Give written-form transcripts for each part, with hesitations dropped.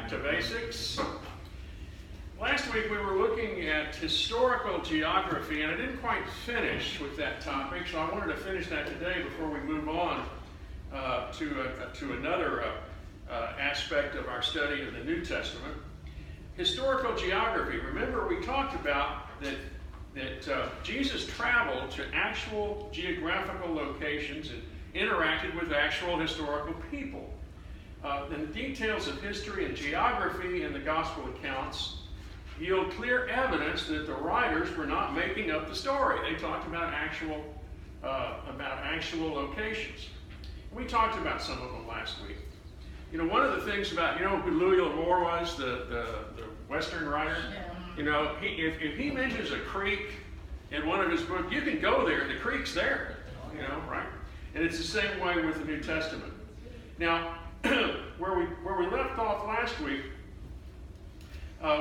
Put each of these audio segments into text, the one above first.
back to basics. Last week we were looking at historical geography, and I didn't quite finish with that topic, so I wanted to finish that today before we move on to another aspect of our study of the New Testament. Historical geography. Remember, we talked about that Jesus traveled to actual geographical locations and interacted with actual historical people. And the details of history and geography in the gospel accounts yield clear evidence that the writers were not making up the story. They talked about actual locations. We talked about some of them last week. You know, one of the things about, you know who Louis L'Amour was, the Western writer? Yeah. You know, if he mentions a creek in one of his books, you can go there, the creek's there, you know, right? And it's the same way with the New Testament. Now, where we left off last week,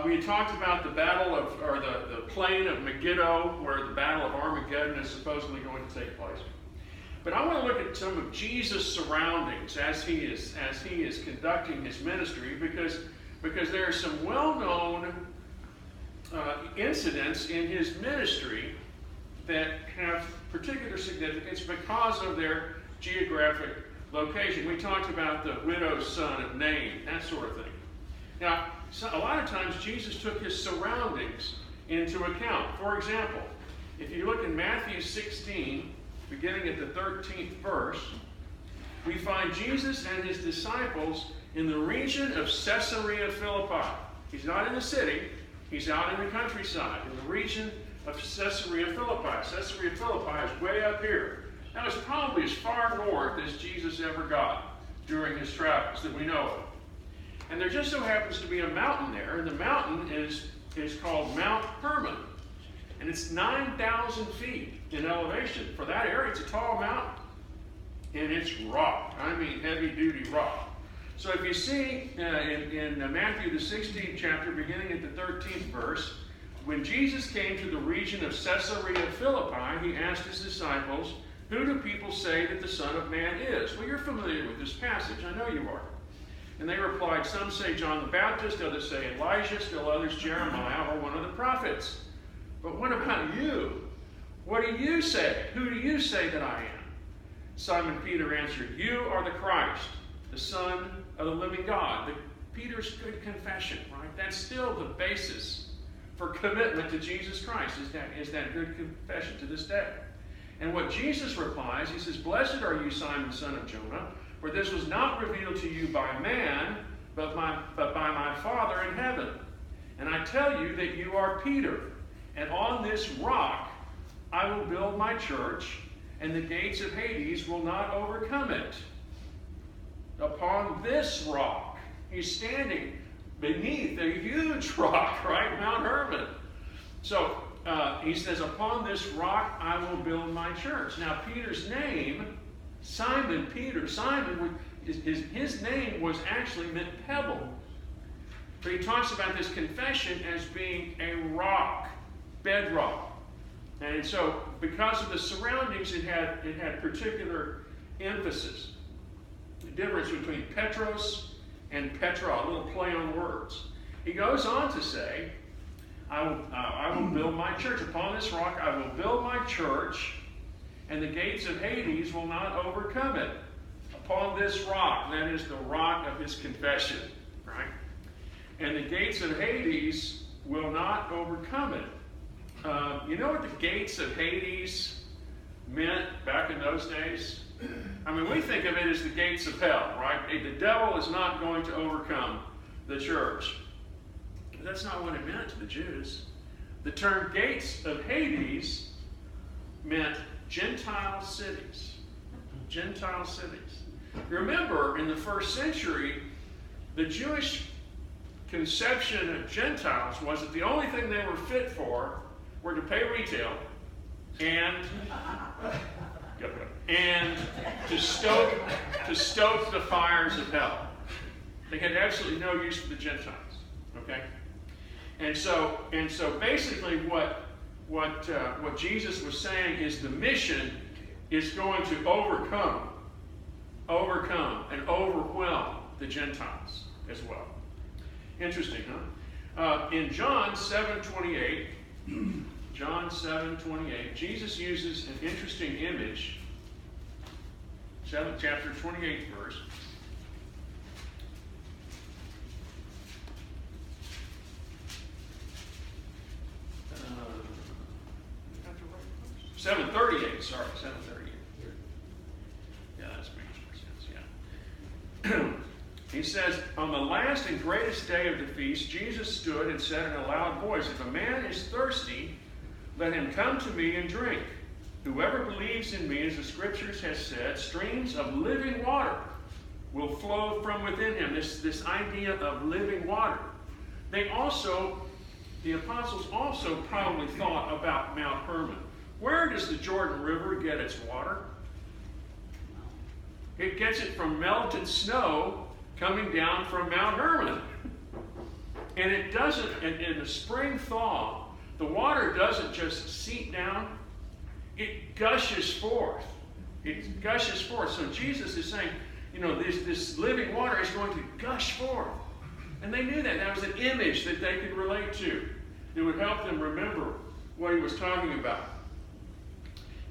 we had talked about the battle of, or the plain of Megiddo, where the battle of Armageddon is supposedly going to take place. But I want to look at some of Jesus' surroundings as he is conducting his ministry, because there are some well-known incidents in his ministry that have particular significance because of their geographic location. We talked about the widow's son of Nain, that sort of thing. Now, a lot of times Jesus took his surroundings into account. For example, if you look in Matthew 16, beginning at the 13th verse, we find Jesus and his disciples in the region of Caesarea Philippi. He's not in the city, he's out in the countryside, in the region of Caesarea Philippi. Caesarea Philippi is way up here. That was probably as far north as Jesus ever got during his travels that we know of. And there just so happens to be a mountain there, and the mountain is called Mount Hermon. And it's 9,000 feet in elevation. For that area, it's a tall mountain. And it's rock. I mean heavy-duty rock. So if you see in Matthew the 16th chapter, beginning at the 13th verse, when Jesus came to the region of Caesarea Philippi, he asked his disciples, "Who do people say that the Son of Man is?" Well, you're familiar with this passage. I know you are. And they replied, "Some say John the Baptist, others say Elijah, still others Jeremiah or one of the prophets. But what about you? What do you say? Who do you say that I am?" Simon Peter answered, "You are the Christ, the Son of the living God." Peter's good confession, right? That's still the basis for commitment to Jesus Christ, is that good confession to this day. And what Jesus replies, he says, "Blessed are you, Simon, son of Jonah, for this was not revealed to you by man, but by my Father in heaven. And I tell you that you are Peter, and on this rock I will build my church, and the gates of Hades will not overcome it." Upon this rock, he's standing beneath a huge rock, right? Mount Hermon. So he says, "Upon this rock I will build my church." Now, Peter's name, Simon Peter, his name was actually meant pebble. But he talks about this confession as being a rock, bedrock. And so, because of the surroundings, it had particular emphasis. The difference between Petros and Petra, a little play on words. He goes on to say, I will build my church. Upon this rock I will build my church, and the gates of Hades will not overcome it. Upon this rock, that is the rock of his confession, right? And the gates of Hades will not overcome it. You know what the gates of Hades meant back in those days? I mean, we think of it as the gates of hell, right? The devil is not going to overcome the church. But that's not what it meant to the Jews. The term gates of Hades meant Gentile cities. Gentile cities. Remember, in the first century, the Jewish conception of Gentiles was that the only thing they were fit for were to pay retail and to stoke the fires of hell. They had absolutely no use for the Gentiles. Okay? And so basically what Jesus was saying is the mission is going to overcome and overwhelm the Gentiles as well. Interesting, huh? In John 7:28, John 7:28, Jesus uses an interesting image. 7th chapter, 28th verse. Uh, 7:38, sorry, 7:38. Yeah, that makes more sense, yeah. He says, on the last and greatest day of the feast, Jesus stood and said in a loud voice, if a man is thirsty, let him come to me and drink. Whoever believes in me, as the Scriptures has said, streams of living water will flow from within him. This idea of living water. The apostles also probably thought about Mount Hermon. Where does the Jordan River get its water? It gets it from melted snow coming down from Mount Hermon. And it doesn't, in the spring thaw, the water doesn't just seep down, it gushes forth. It gushes forth. So Jesus is saying, this living water is going to gush forth. And they knew that. That was an image that they could relate to. It would help them remember what he was talking about.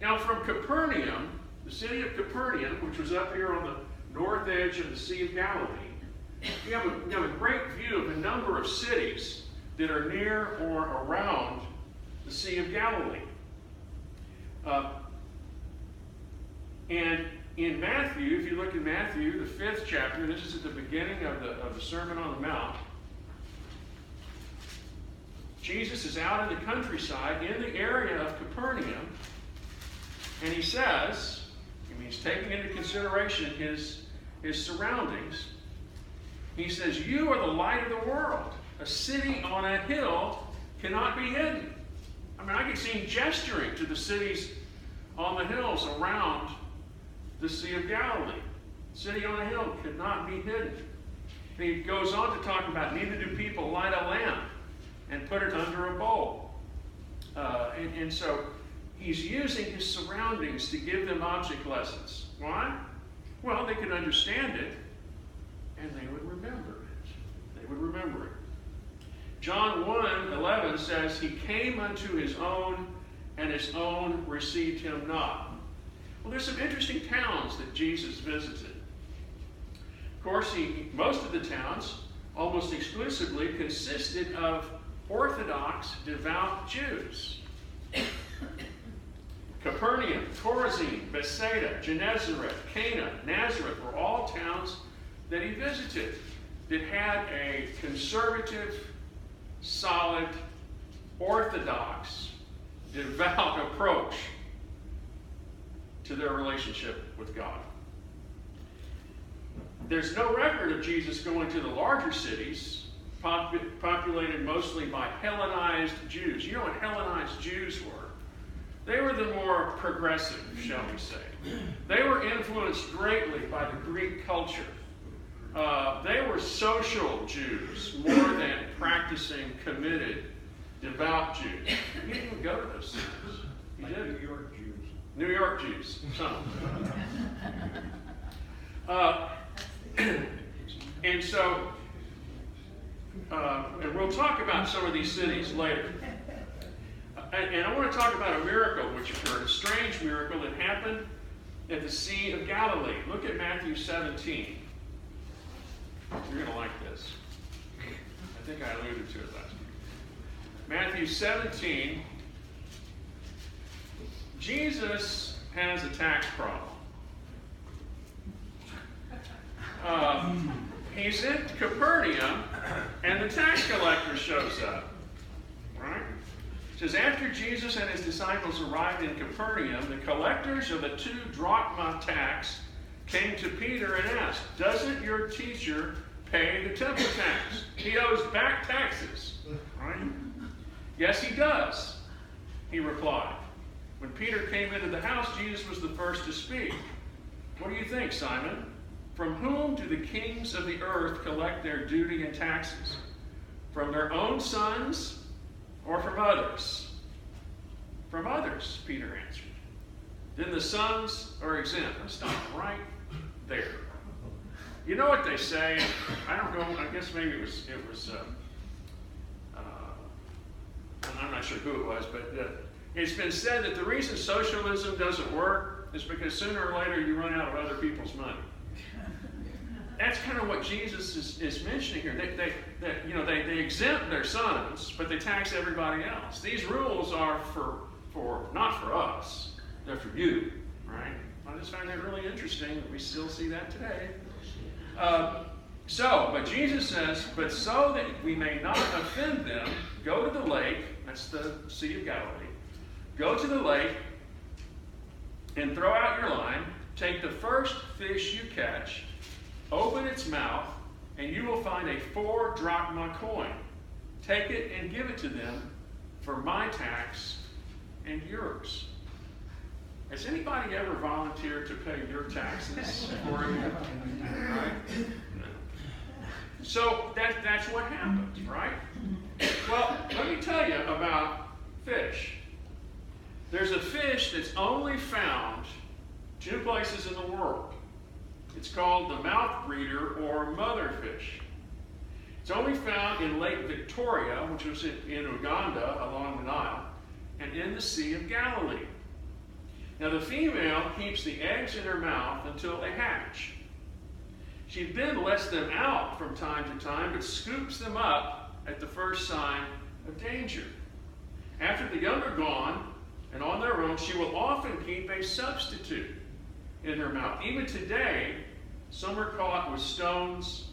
Now from Capernaum, the city of Capernaum, which was up here on the north edge of the Sea of Galilee, you have a great view of a number of cities that are near or around the Sea of Galilee. And in Matthew, if you look in Matthew, the 5th chapter, this is at the beginning of the Sermon on the Mount, Jesus is out in the countryside in the area of Capernaum, and he says, he's taking into consideration his surroundings, he says, you are the light of the world. A city on a hill cannot be hidden. I can see him gesturing to the cities on the hills around the Sea of Galilee. City on a hill could not be hidden. And he goes on to talk about, neither do people light a lamp and put it under a bowl. And so he's using his surroundings to give them object lessons. Why? Well, they could understand it, and they would remember it. They would remember it. John 1:11 says, he came unto his own, and his own received him not. Well, there's some interesting towns that Jesus visited. Of course, most of the towns, almost exclusively, consisted of Orthodox, devout Jews. Capernaum, Chorazin, Bethsaida, Gennesaret, Cana, Nazareth were all towns that he visited that had a conservative, solid, Orthodox, devout approach to their relationship with God. There's no record of Jesus going to the larger cities, populated mostly by Hellenized Jews. You know what Hellenized Jews were? They were the more progressive, shall we say. They were influenced greatly by the Greek culture. They were social Jews more than practicing, committed, devout Jews. You didn't even go to those cities. You did? New York Jews. New York Jews. Some. And so, and we'll talk about some of these cities later. And I want to talk about a miracle which occurred, a strange miracle that happened at the Sea of Galilee. Look at Matthew 17. You're going to like this. I think I alluded to it last week. Matthew 17. Jesus has a tax problem. He's in Capernaum, and the tax collector shows up. Right? It says, after Jesus and his disciples arrived in Capernaum, the collectors of the 2 drachma tax came to Peter and asked, doesn't your teacher pay the temple tax? He owes back taxes. Right? Yes, he does, he replied. When Peter came into the house, Jesus was the first to speak. What do you think, Simon? From whom do the kings of the earth collect their duty and taxes? From their own sons or from others? From others, Peter answered. Then the sons are exempt. Let's stop right there. You know what they say? I don't know. I guess maybe it was. I'm not sure who it was, but it's been said that the reason socialism doesn't work is because sooner or later you run out of other people's money. That's kind of what Jesus is mentioning here. They exempt their sons, but they tax everybody else. These rules are for not for us, they're for you, right? I just find that really interesting that we still see that today. But Jesus says, but so that we may not offend them, go to the lake, that's the Sea of Galilee, go to the lake and throw out your line, take the first fish you catch, open its mouth, and you will find a 4 drachma coin. Take it and give it to them for my tax and yours. Has anybody ever volunteered to pay your taxes for you? Right? No. So that's what happens, right? Well, let me tell you about fish. There's a fish that's only found 2 places in the world. It's called the mouth breeder or motherfish. It's only found in Lake Victoria, which was in Uganda along the Nile, and in the Sea of Galilee. Now the female keeps the eggs in her mouth until they hatch. She then lets them out from time to time, but scoops them up at the first sign of danger. After the young are gone and on their own, she will often keep a substitute in her mouth. Even today, some are caught with stones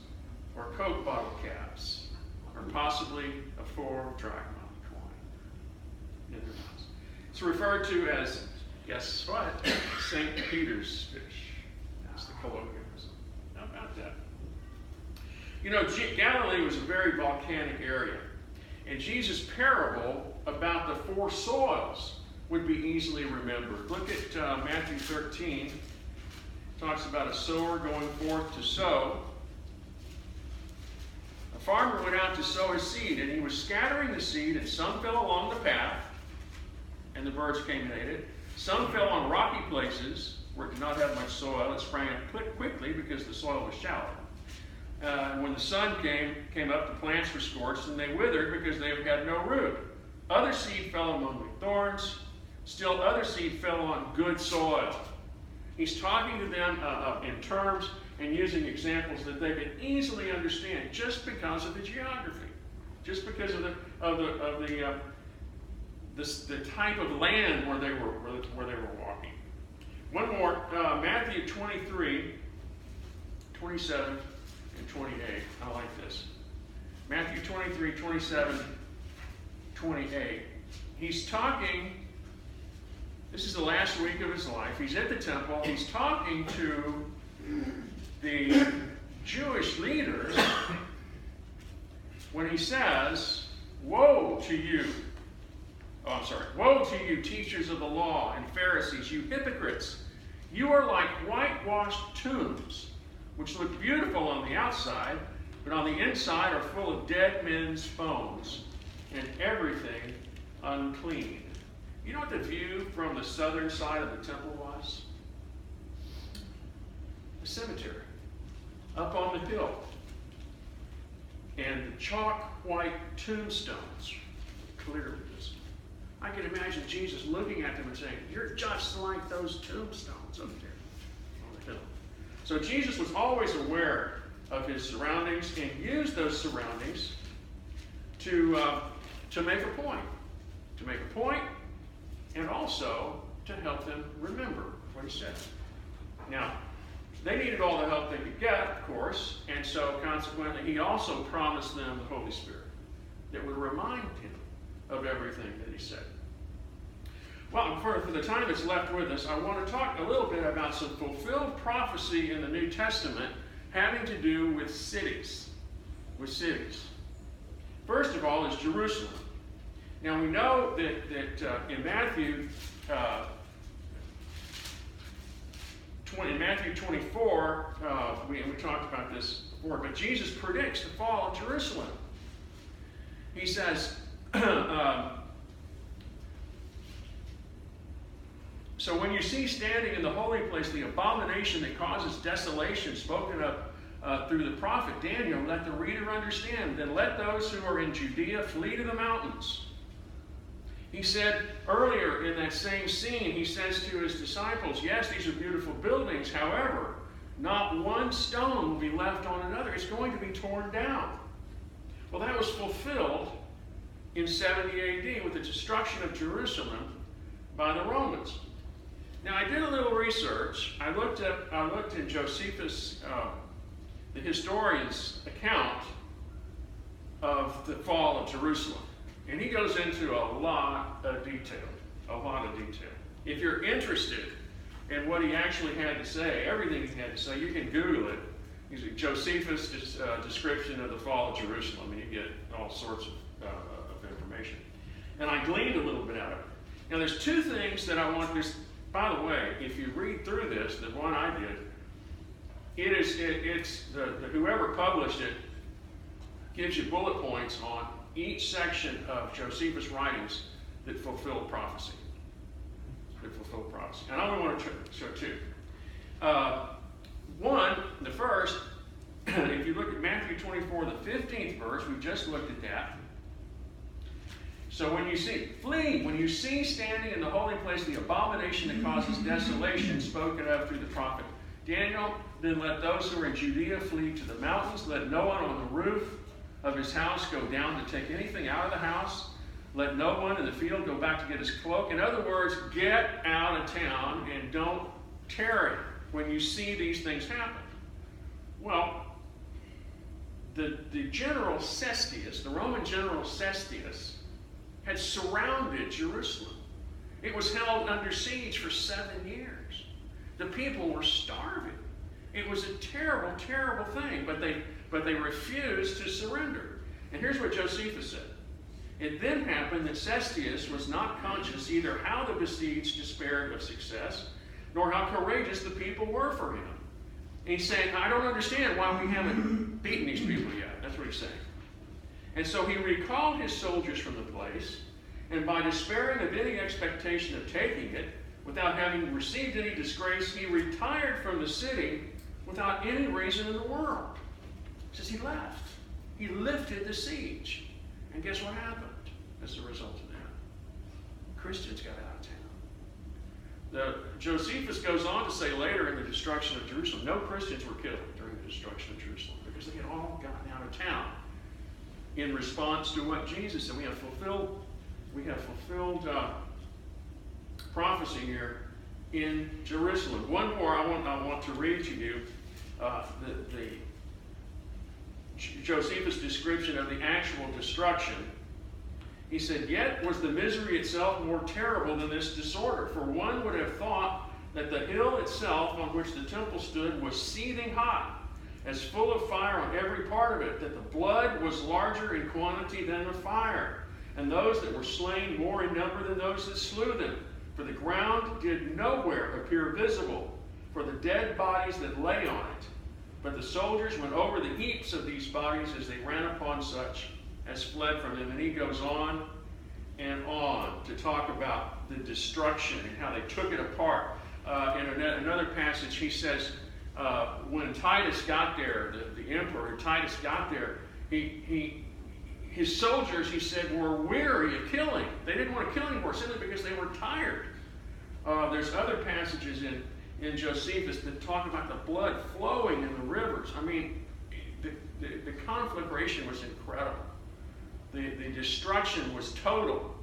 or Coke bottle caps, or possibly a 4 drachma coin in their mouths. It's referred to as, guess what? St. Peter's fish. That's the colloquialism. How about that? You know, Galilee was a very volcanic area, and Jesus' parable about the 4 soils would be easily remembered. Look at Matthew 13. It talks about a sower going forth to sow. A farmer went out to sow his seed, and he was scattering the seed, and some fell along the path, and the birds came and ate it. Some fell on rocky places where it did not have much soil. It sprang up quickly because the soil was shallow. When the sun came up, the plants were scorched, and they withered because they had no root. Other seed fell among the thorns. Still other seed fell on good soil. He's talking to them in terms and using examples that they can easily understand just because of the geography, just because of the type of land where they were walking. One more, Matthew 23, 27, and 28. I like this. Matthew 23, 27, 28. He's talking. This is the last week of his life. He's at the temple. He's talking to the Jewish leaders when he says, woe to you. Woe to you, teachers of the law and Pharisees, you hypocrites. You are like whitewashed tombs, which look beautiful on the outside, but on the inside are full of dead men's bones and everything unclean. You know what the view from the southern side of the temple was? The cemetery, up on the hill. And the chalk white tombstones clearly visible. I can imagine Jesus looking at them and saying, you're just like those tombstones up there on the hill. So Jesus was always aware of his surroundings and used those surroundings to make a point. To make a point, and also to help them remember what he said. Now, they needed all the help they could get, of course, and so consequently he also promised them the Holy Spirit that would remind him of everything that he said. Well, for the time that's left with us, I want to talk a little bit about some fulfilled prophecy in the New Testament having to do with cities. First of all is Jerusalem. Now we know that in Matthew 24, we talked about this before, but Jesus predicts the fall of Jerusalem. He says, so when you see standing in the holy place the abomination that causes desolation spoken of through the prophet Daniel, let the reader understand. Then let those who are in Judea flee to the mountains. He said earlier in that same scene, he says to his disciples, yes, these are beautiful buildings. However, not one stone will be left on another. It's going to be torn down. Well, that was fulfilled in 70 AD with the destruction of Jerusalem by the Romans. Now, I did a little research. I looked in Josephus, the historian's account of the fall of Jerusalem. And he goes into a lot of detail. If you're interested in what he actually had to say, everything he had to say, you can Google it. He's a Josephus' description of the fall of Jerusalem, and you get all sorts of information. And I gleaned a little bit out of it. Now, there's two things that I want this. By the way, if you read through this, the one I did, whoever published it gives you bullet points on each section of Josephus' writings that fulfilled prophecy. And I only want to show two. One, the first, if you look at Matthew 24, the 15th verse, we just looked at that. So when you see, flee, when you see standing in the holy place the abomination that causes desolation spoken of through the prophet Daniel, then let those who are in Judea flee to the mountains. Let no one on the roof of his house go down to take anything out of the house. Let no one in the field go back to get his cloak. In other words, get out of town and don't tarry when you see these things happen. Well, the general Cestius, the Roman general Cestius, had surrounded Jerusalem. It was held under siege for 7 years. The people were starving. It was a terrible, terrible thing, but they refused to surrender. And here's what Josephus said. It then happened that Cestius was not conscious either how the besieged despaired of success, nor how courageous the people were for him. And he's saying, I don't understand why we haven't beaten these people yet. That's what he's saying. And so he recalled his soldiers from the place, and by despairing of any expectation of taking it, without having received any disgrace, he retired from the city without any reason in the world. It says he left. He lifted the siege. And guess what happened as a result of that? Christians got out of town. Josephus goes on to say later in the destruction of Jerusalem, no Christians were killed during the destruction of Jerusalem because they had all gotten out of town in response to what Jesus said. We have fulfilled prophecy here in Jerusalem. One more I want to read to you the Josephus' description of the actual destruction. He said, yet was the misery itself more terrible than this disorder, for one would have thought that the hill itself on which the temple stood was seething hot, as full of fire on every part of it, that the blood was larger in quantity than the fire, and those that were slain more in number than those that slew them. For the ground did nowhere appear visible for the dead bodies that lay on it. But the soldiers went over the heaps of these bodies as they ran upon such as fled from them. And he goes on and on to talk about the destruction and how they took it apart. In another passage, he says, when Titus got there, the emperor Titus got there, his soldiers, he said, were weary of killing. They didn't want to kill anymore simply because they were tired. There's other passages in Josephus that talk about the blood flowing in the rivers. I mean, the conflagration was incredible. The destruction was total.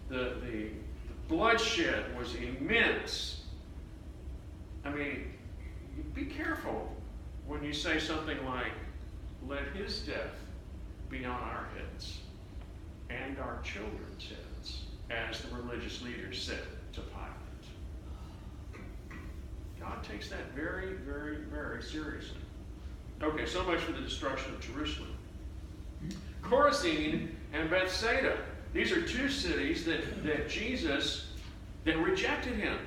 The bloodshed was immense. I mean, be careful when you say something like, let his death be on our heads and our children's heads, as the religious leaders said to Pilate. God takes that very, very, very seriously. Okay, so much for the destruction of Jerusalem. Chorazin and Bethsaida. These are two cities that rejected him.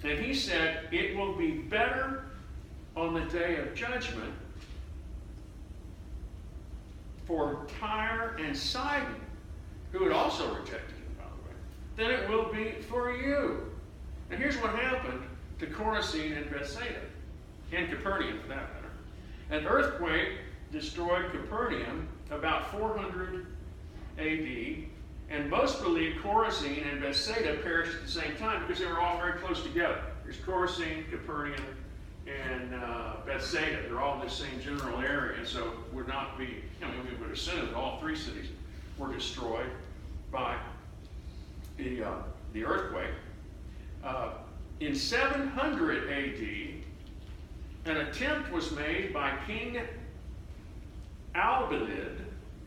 And he said, it will be better on the day of judgment for Tyre and Sidon, who had also rejected him, by the way, than it will be for you. And here's what happened to Chorazin and Bethsaida, and Capernaum for that matter. An earthquake destroyed Capernaum about 400 AD, and most believe Chorazin and Bethsaida perished at the same time because they were all very close together. There's Chorazin, Capernaum, and Bethsaida. They're all in the same general area, and so would not be, we would assume that all three cities were destroyed by the earthquake. In 700 AD, an attempt was made by King Albinid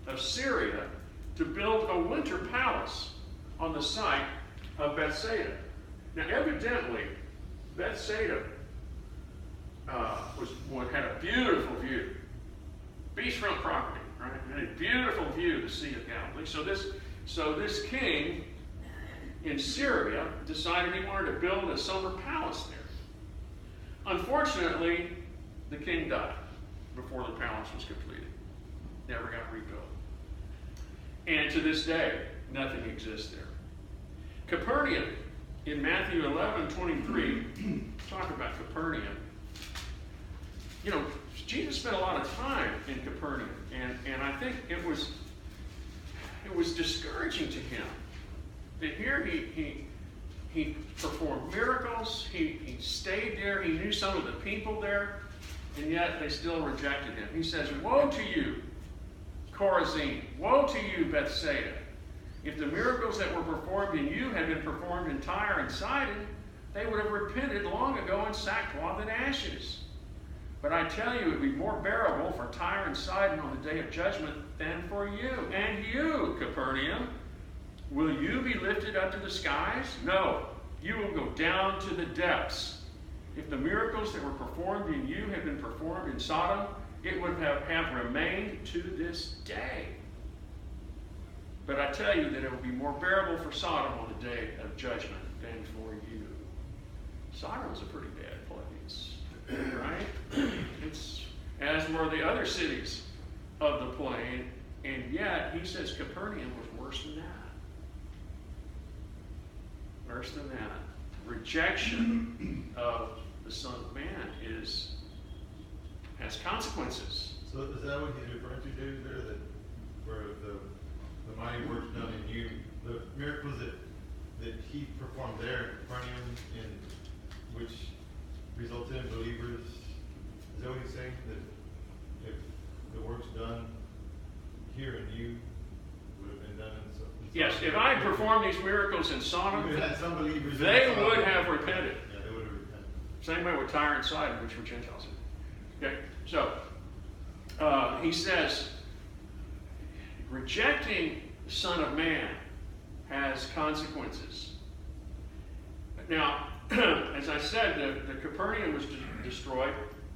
of Syria to build a winter palace on the site of Bethsaida. Now, evidently, Bethsaida had a beautiful view, beachfront property, right? It had a beautiful view of the Sea of Galilee. So this king in Syria decided he wanted to build a summer palace there. Unfortunately, the king died before the palace was completed. Never got rebuilt. And to this day, nothing exists there. Capernaum, in Matthew 11:23, talk about Capernaum. Jesus spent a lot of time in Capernaum, and I think it was discouraging to him that here he performed miracles, he stayed there, he knew some of the people there, and yet they still rejected him. He says, "Woe to you, Chorazin! Woe to you, Bethsaida! If the miracles that were performed in you had been performed in Tyre and Sidon, they would have repented long ago in sackcloth and ashes. But I tell you, it would be more bearable for Tyre and Sidon on the day of judgment than for you. And you, Capernaum, will you be lifted up to the skies? No, you will go down to the depths. If the miracles that were performed in you had been performed in Sodom, it would have remained to this day. But I tell you that it will be more bearable for Sodom on the day of judgment than for you." Sodom was a pretty bad place, right? It's as were the other cities of the plain, and yet he says Capernaum was worse than that. Worse than that. Rejection of the Son of Man has consequences. So is that what he's referring to, David, there? That where the mighty works done in you, the miracles that he performed there in Capernaum, in which resulted in believers. Is that what he's saying? That if the works done here in you would have been done in some. Yes, if I had performed these miracles in Sodom, some believers they would have repented. Yeah, they would have repented. Same way with Tyre and Sidon, which were Gentiles. Okay, so he says, rejecting the Son of Man has consequences. Now, as I said, the Capernaum was destroyed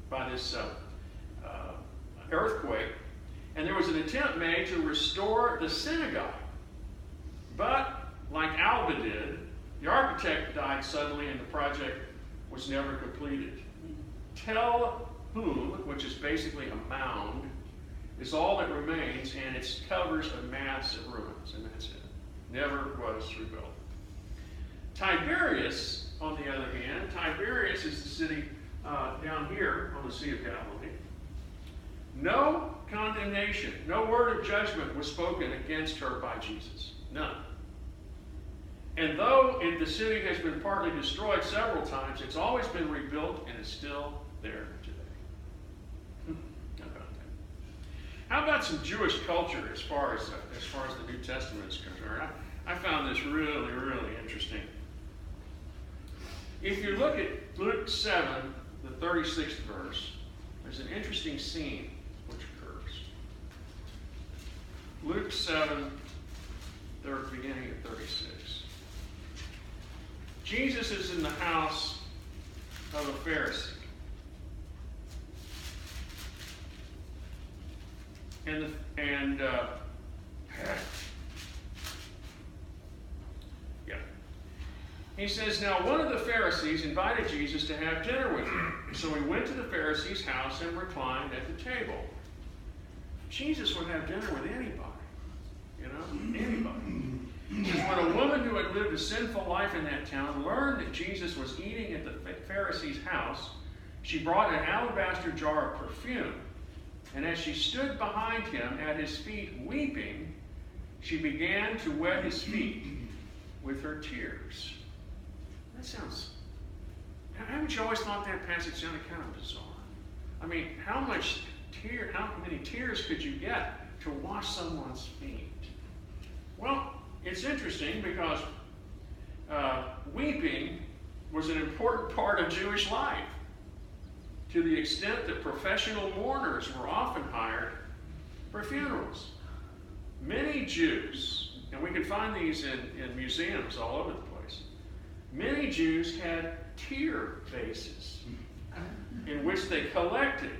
by this earthquake, and there was an attempt made to restore the synagogue. But, like Alba did, the architect died suddenly and the project was never completed. Tel Hum, which is basically a mound, is all that remains, and it covers a mass of ruins, and that's it. Never was rebuilt. Tiberias, on the other hand, Tiberias is the city down here on the Sea of Galilee. No condemnation, no word of judgment was spoken against her by Jesus. None. And though the city has been partly destroyed several times, it's always been rebuilt and is still there today. How about some Jewish culture as far as the New Testament is concerned? I found this really, really interesting. If you look at Luke 7, the 36th verse, there's an interesting scene which occurs. Luke 7, beginning at 36. Jesus is in the house of a Pharisee. He says, now one of the Pharisees invited Jesus to have dinner with him. So he went to the Pharisee's house and reclined at the table. Jesus would have dinner with anybody. Anybody. Because when a woman who had lived a sinful life in that town learned that Jesus was eating at the Pharisee's house, she brought an alabaster jar of perfume And as she stood behind him at his feet weeping, she began to wet his feet with her tears. That sounds... Haven't you always thought that passage sounded kind of bizarre? I mean, how many tears could you get to wash someone's feet? Well, it's interesting because weeping was an important part of Jewish life, to the extent that professional mourners were often hired for funerals. Many Jews, and we can find these in museums all over the place, many Jews had tear vases in which they collected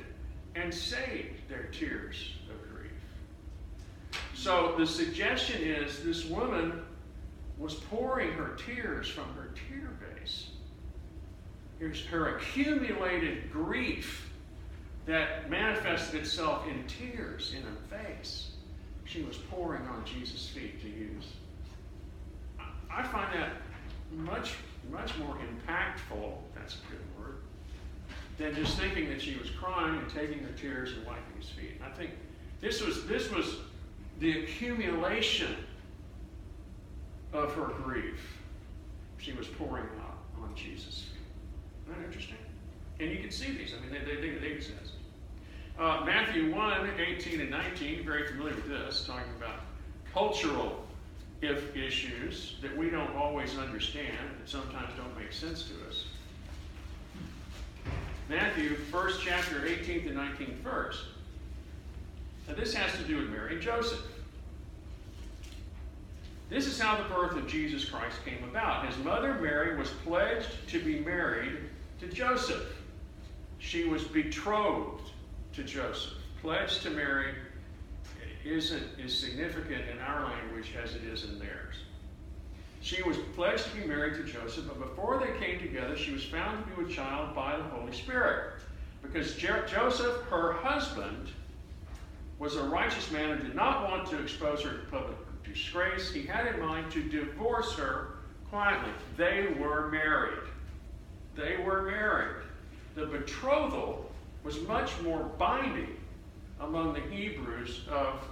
and saved their tears of grief. So the suggestion is this woman was pouring her tears from her tear vase. Here's her accumulated grief that manifested itself in tears in a vase. She was pouring on Jesus' feet to use. I find that much more impactful, that's a good word, than just thinking that she was crying and taking her tears and wiping his feet. I think this was the accumulation of her grief she was pouring out on Jesus' feet. Isn't that interesting? And you can see these. I mean, they exist. Matthew 1, 18 and 19, very familiar with this, talking about cultural issues that we don't always understand, that sometimes don't make sense to us. Matthew, first chapter, 18th and 19th verse. Now this has to do with Mary and Joseph. This is how the birth of Jesus Christ came about. His mother Mary was pledged to be married to Joseph. She was betrothed to Joseph. Pledged to marry isn't as significant in our language as it is in theirs. She was pledged to be married to Joseph, but before they came together, she was found to be with child by the Holy Spirit. Because Joseph, her husband, was a righteous man and did not want to expose her to public disgrace, he had in mind to divorce her quietly. They were married. They were married. The betrothal was much more binding among the Hebrews of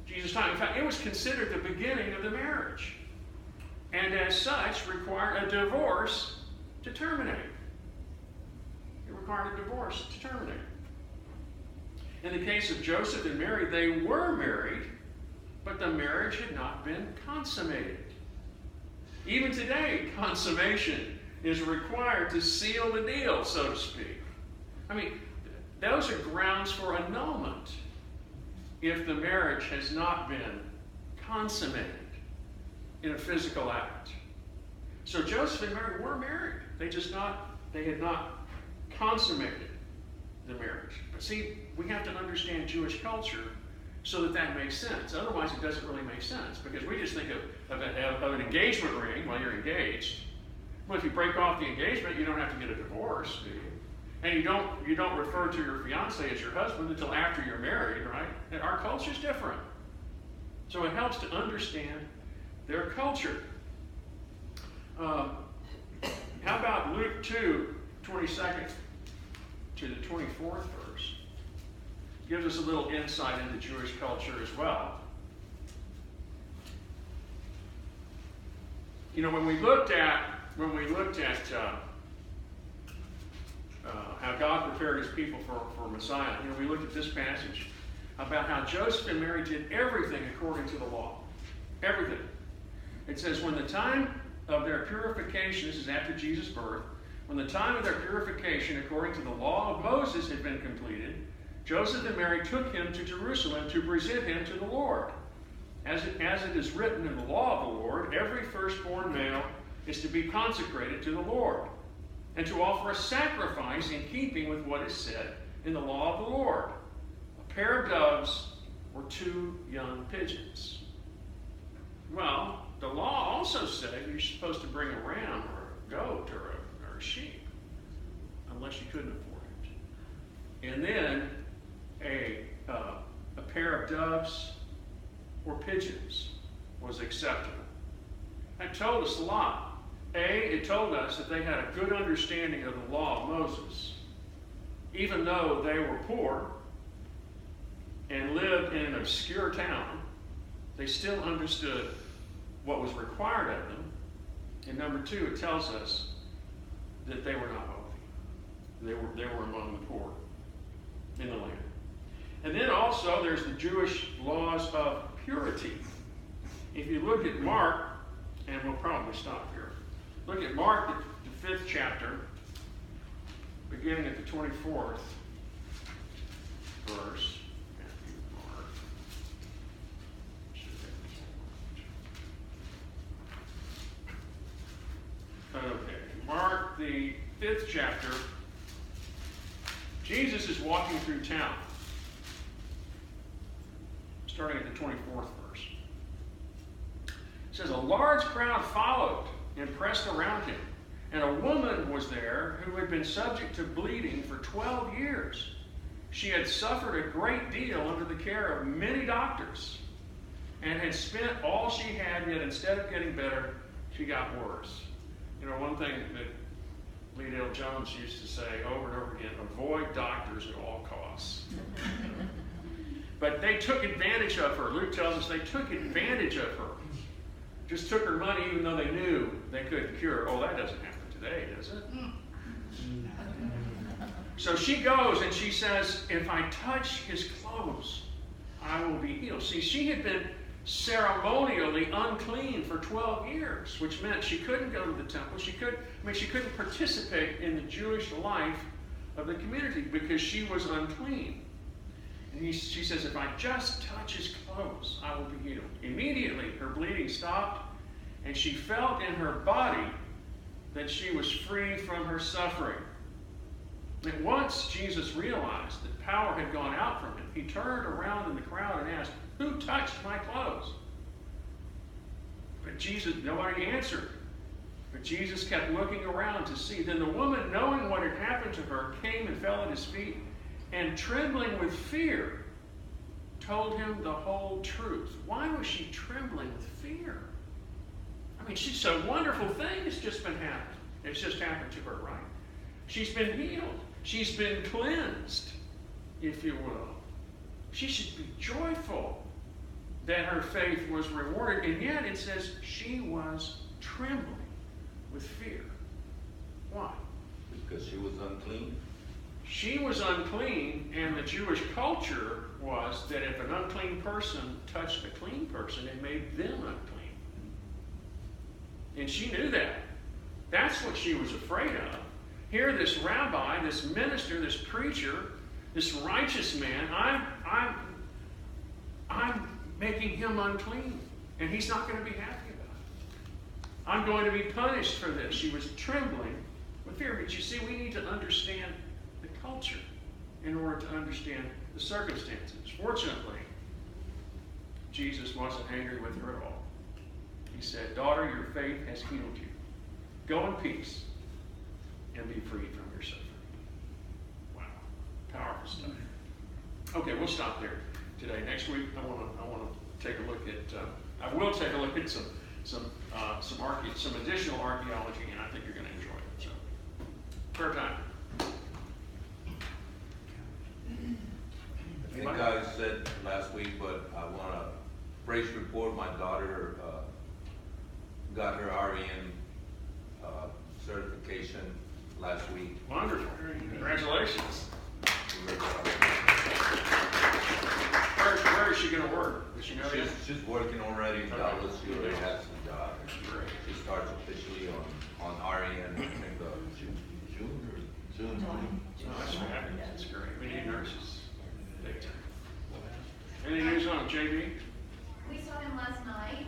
Jesus' time. In fact, it was considered the beginning of the marriage, and as such required a divorce to terminate. It required a divorce to terminate. In the case of Joseph and Mary, they were married, but the marriage had not been consummated. Even today, consummation is required to seal the deal, so to speak. I mean, those are grounds for annulment if the marriage has not been consummated in a physical act. So Joseph and Mary were married. They had not consummated the marriage. But see, we have to understand Jewish culture so that makes sense. Otherwise, it doesn't really make sense, because we just think of an engagement ring while you're engaged. Well, if you break off the engagement, you don't have to get a divorce, do you? And you don't refer to your fiancé as your husband until after you're married, right? And our culture's different. So it helps to understand their culture. How about Luke 2, 22nd to the 24th verse? Gives us a little insight into Jewish culture as well. You know, when we looked at how God prepared his people for Messiah, you know, we looked at this passage about how Joseph and Mary did everything according to the law. Everything. It says, when the time of their purification, this is after Jesus' birth, when the time of their purification according to the law of Moses had been completed, Joseph and Mary took him to Jerusalem to present him to the Lord. As it is written in the law of the Lord, every firstborn male is to be consecrated to the Lord, and to offer a sacrifice in keeping with what is said in the law of the Lord. A pair of doves or 2 young pigeons. Well, the law also said you're supposed to bring a ram or a goat or a sheep, unless you couldn't afford it. And then a pair of doves or pigeons was acceptable. That told us a lot. It told us that they had a good understanding of the law of Moses. Even though they were poor, and lived in an obscure town, they still understood what was required of them. And number two, it tells us that they were not wealthy. They were among the poor in the land. And then also there's the Jewish laws of purity. If you look at Mark, and we'll probably stop here. Look at Mark, the 5th chapter, beginning at the 24th verse. Matthew, Mark. Okay, Mark, the 5th chapter. Jesus is walking through town, starting at the 24th verse. It says, a large crowd followed and pressed around him, and a woman was there who had been subject to bleeding for 12 years. She had suffered a great deal under the care of many doctors, and had spent all she had, yet instead of getting better, she got worse. You know, one thing that Lee Dale Jones used to say over and over again, avoid doctors at all costs. But they took advantage of her. Luke tells us they took advantage of her. Just took her money even though they knew they couldn't cure her. Oh, that doesn't happen today, does it? So she goes and she says, if I touch his clothes, I will be healed. See, she had been ceremonially unclean for 12 years, which meant she couldn't go to the temple. She couldn't participate in the Jewish life of the community because she was unclean. And she says, if I just touch his clothes, I will be healed. Immediately, her bleeding stopped, and she felt in her body that she was free from her suffering. And once Jesus realized that power had gone out from him, he turned around in the crowd and asked, who touched my clothes? But nobody answered. But Jesus kept looking around to see. Then the woman, knowing what had happened to her, came and fell at his feet, and trembling with fear, told him the whole truth. Why was she trembling with fear? I mean, she's a wonderful thing has just been happening. It's just happened to her, right? She's been healed. She's been cleansed, if you will. She should be joyful that her faith was rewarded. And yet it says she was trembling with fear. Why? Because she was unclean. She was unclean, and the Jewish culture was that if an unclean person touched a clean person, it made them unclean. And she knew that. That's what she was afraid of. Here, this rabbi, this minister, this preacher, this righteous man, I'm making him unclean, and he's not going to be happy about it. I'm going to be punished for this. She was trembling with fear. But you see, we need to understand the culture in order to understand the circumstances. Fortunately, Jesus wasn't angry with her at all. He said, daughter, your faith has healed you. Go in peace and be freed from your suffering. Wow. Powerful stuff. Okay, we'll stop there today. Next week, I want to take a look at. I will take a look at some additional archaeology, and I think you're going to enjoy it. So, prayer time. I think I said last week, but I want to praise report. My daughter got her RN certification last week. Wonderful. Congratulations. Where is she going to work? Does she know yet? She's working already in Dallas. She already has a job. Great. She starts officially on RN, I think, June. Oh, that's fabulous. That's great. We need nurses. Big time. Any news on JB? We saw him last night.